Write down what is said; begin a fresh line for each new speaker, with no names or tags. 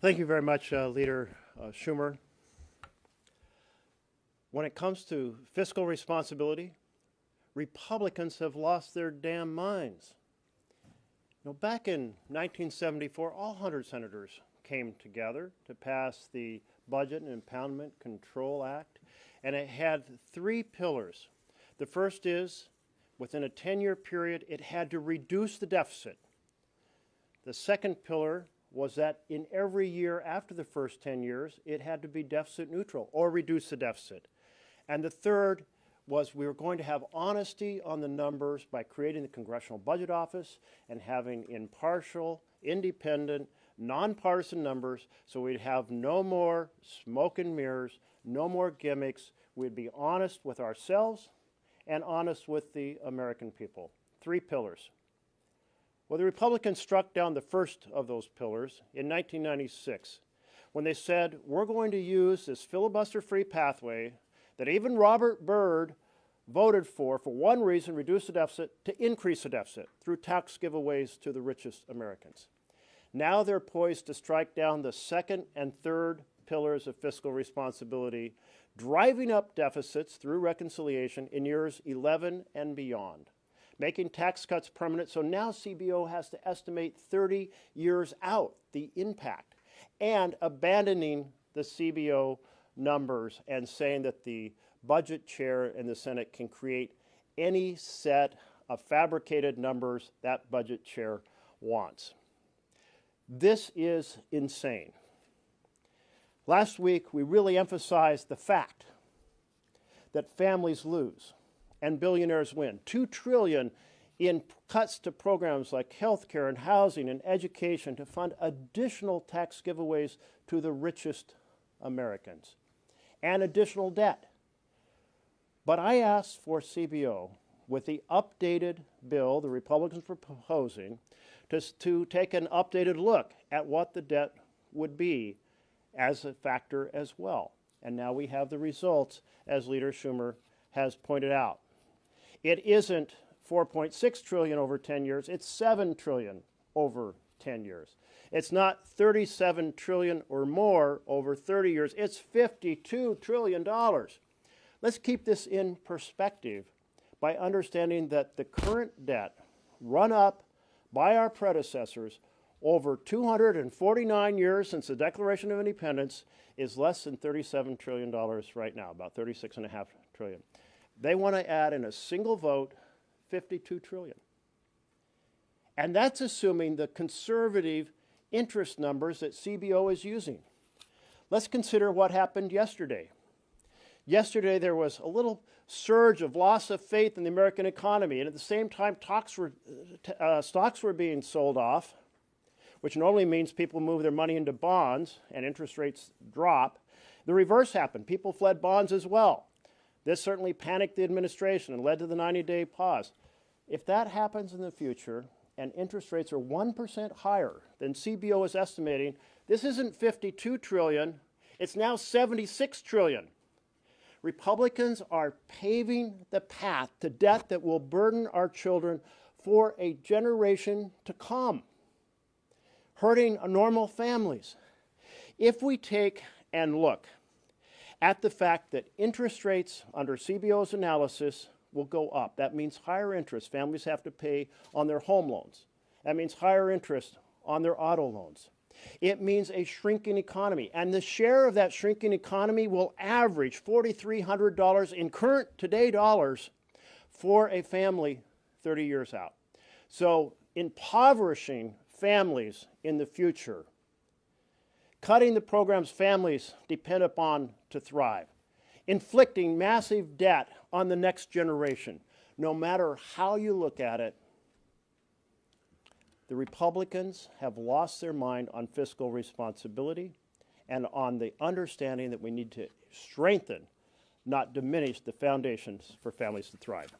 Thank you very much, Leader Schumer. When it comes to fiscal responsibility, Republicans have lost their damn minds. You know, back in 1974, all 100 senators came together to pass the Budget and Impoundment Control Act, and it had three pillars. The first is, within a 10-year period, it had to reduce the deficit. The second pillar was that in every year after the first 10 years, it had to be deficit neutral or reduce the deficit. And the third was we were going to have honesty on the numbers by creating the Congressional Budget Office and having impartial, independent, nonpartisan numbers, so we'd have no more smoke and mirrors, no more gimmicks. We'd be honest with ourselves and honest with the American people. Three pillars. Well, the Republicans struck down the first of those pillars in 1996 when they said, we're going to use this filibuster-free pathway that even Robert Byrd voted for one reason, reduce the deficit, to increase the deficit through tax giveaways to the richest Americans. Now they're poised to strike down the second and third pillars of fiscal responsibility, driving up deficits through reconciliation in years 11 and beyond, making tax cuts permanent, so now CBO has to estimate 30 years out the impact, and abandoning the CBO numbers and saying that the budget chair in the Senate can create any set of fabricated numbers that budget chair wants. This is insane. Last week, we really emphasized the fact that families lose and billionaires win. $2 trillion in cuts to programs like health care and housing and education to fund additional tax giveaways to the richest Americans and additional debt. But I asked for CBO, with the updated bill the Republicans were proposing, to take an updated look at what the debt would be as a factor as well. And now we have the results, as Leader Schumer has pointed out. It isn't $4.6 trillion over 10 years, it's $7 trillion over 10 years. It's not $37 trillion or more over 30 years, it's $52 trillion. Let's keep this in perspective by understanding that the current debt run up by our predecessors over 249 years since the Declaration of Independence is less than $37 trillion right now, about $36.5 trillion. They want to add in a single vote $52 trillion. And that's assuming the conservative interest numbers that CBO is using. Let's consider what happened yesterday. Yesterday there was a little surge of loss of faith in the American economy, and at the same time stocks were being sold off, which normally means people move their money into bonds and interest rates drop. The reverse happened. People fled bonds as well. This certainly panicked the administration and led to the 90-day pause. If that happens in the future and interest rates are 1% higher than CBO is estimating, this isn't $52 trillion, it's now $76 trillion. Republicans are paving the path to debt that will burden our children for a generation to come, hurting normal families. If we take and look at the fact that interest rates under CBO's analysis will go up, that means higher interest families have to pay on their home loans. That means higher interest on their auto loans. It means a shrinking economy, and the share of that shrinking economy will average $4,300 in current today dollars for a family 30 years out. So impoverishing families in the future, cutting the programs families depend upon to thrive, inflicting massive debt on the next generation. No matter how you look at it, the Republicans have lost their mind on fiscal responsibility and on the understanding that we need to strengthen, not diminish, the foundations for families to thrive.